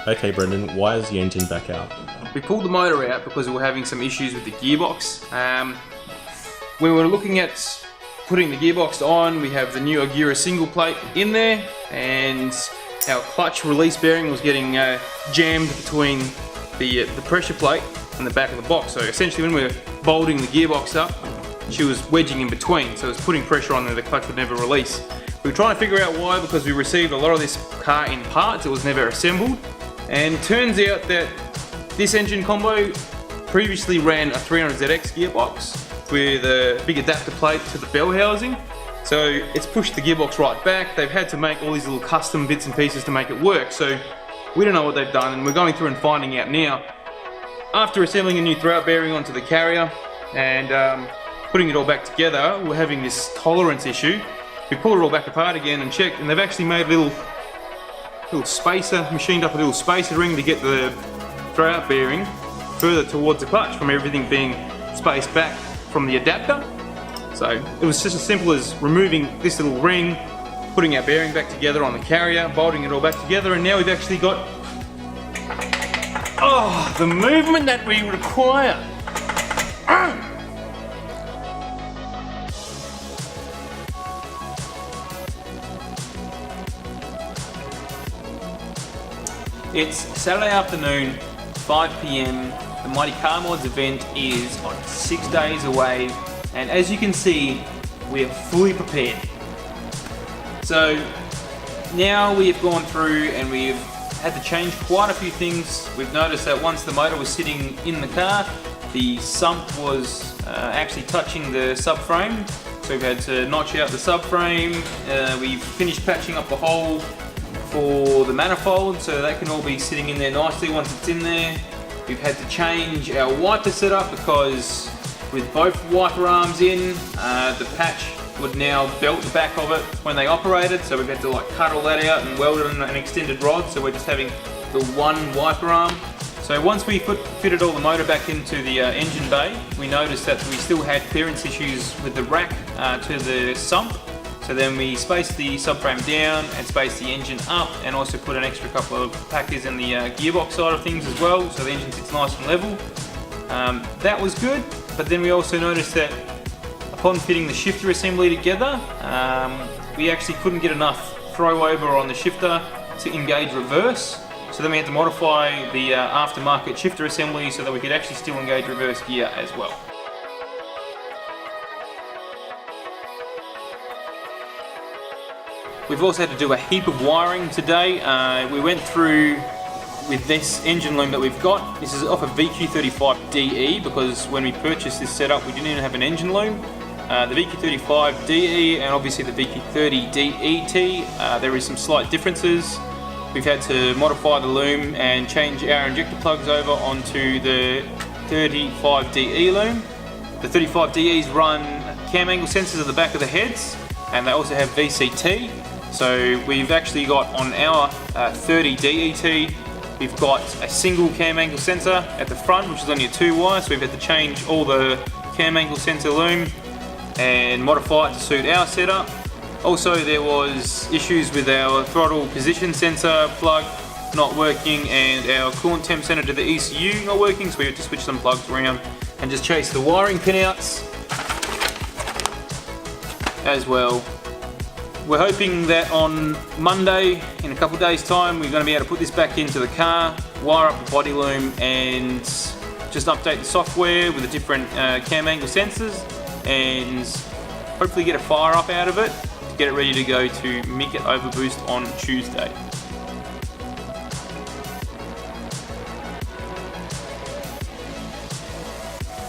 Okay Brendan, why is the engine back out? We pulled the motor out because we were having some issues with the gearbox. We were looking at putting the gearbox on. We have the new Ukiyo single plate in there, and our clutch release bearing was getting jammed between the pressure plate and the back of the box. So essentially when we were bolting the gearbox up, she was wedging in between, so it was putting pressure on there, the clutch would never release. We were trying to figure out why, because we received a lot of this car in parts, it was never assembled. And it turns out that this engine combo previously ran a 300ZX gearbox with a big adapter plate to the bell housing. So it's pushed the gearbox right back. They've had to make all these little custom bits and pieces to make it work. So we don't know what they've done, and we're going through and finding out now. After assembling a new throwout bearing onto the carrier and putting it all back together, we're having this tolerance issue. We pulled it all back apart again and checked, and they've actually made a little spacer, machined up a little spacer ring to get the throwout bearing further towards the clutch from everything being spaced back from the adapter. So it was just as simple as removing this little ring, putting our bearing back together on the carrier, bolting it all back together, and now we've actually got the movement that we require. It's Saturday afternoon, 5 PM. The Mighty Car Mods event is on 6 days away, and as you can see, we are fully prepared. So now we have gone through and we've had to change quite a few things. We've noticed that once the motor was sitting in the car, the sump was actually touching the subframe. So we've had to notch out the subframe. We've finished patching up the hole for the manifold, so that can all be sitting in there nicely once it's in there. We've had to change our wiper setup because with both wiper arms in, the patch would now belt the back of it when they operated, so we've had to like cut all that out and weld it on an extended rod, so we're just having the one wiper arm. So once we fitted all the motor back into the engine bay, we noticed that we still had clearance issues with the rack to the sump. So then we spaced the subframe down and spaced the engine up, and also put an extra couple of packers in the gearbox side of things as well, so the engine sits nice and level. That was good, but then we also noticed that upon fitting the shifter assembly together, we actually couldn't get enough throw over on the shifter to engage reverse. So then we had to modify the aftermarket shifter assembly so that we could actually still engage reverse gear as well. We've also had to do a heap of wiring today. We went through with this engine loom that we've got. This is off a VQ30DET because when we purchased this setup we didn't even have an engine loom. The VQ30DET and obviously the VQ30DET, there is some slight differences. We've had to modify the loom and change our injector plugs over onto the 35DE loom. The 35DEs run cam angle sensors at the back of the heads, and they also have VCT. So we've actually got on our 30DET, we've got a single cam angle sensor at the front, which is only a 2-wire, so we've had to change all the cam angle sensor loom and modify it to suit our setup. Also there was issues with our throttle position sensor plug not working and our coolant temp sensor to the ECU not working, so we had to switch some plugs around and just chase the wiring pinouts as well. We're hoping that on Monday, in a couple of days time, we're going to be able to put this back into the car, wire up the body loom and just update the software with the different cam angle sensors and hopefully get a fire up out of it to get it ready to go to Mick at Overboost on Tuesday.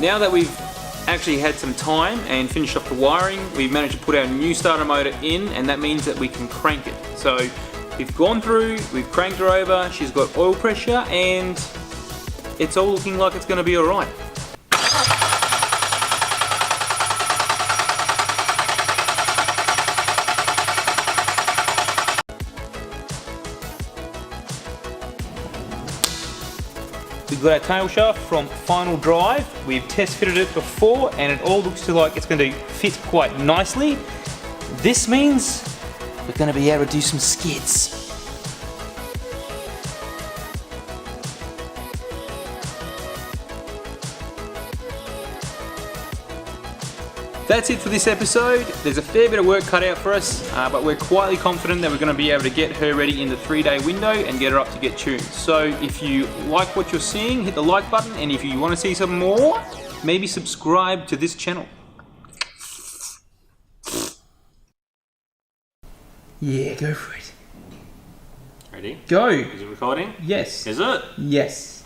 Now that we've actually had some time and finished off the wiring, we've managed to put our new starter motor in, and that means that we can crank it. So we've gone through, we've cranked her over, she's got oil pressure, and it's all looking like it's going to be alright. We've got our tail shaft from Final Drive. We've test fitted it before and it all looks like it's going to fit quite nicely. This means we're going to be able to do some skids. That's it for this episode. There's a fair bit of work cut out for us, but we're quietly confident that we're going to be able to get her ready in the 3-day window and get her up to get tuned. So if you like what you're seeing, hit the like button, and if you want to see some more, maybe subscribe to this channel. Yeah, go for it. Ready? Go. Is it recording? Yes. Is it? Yes.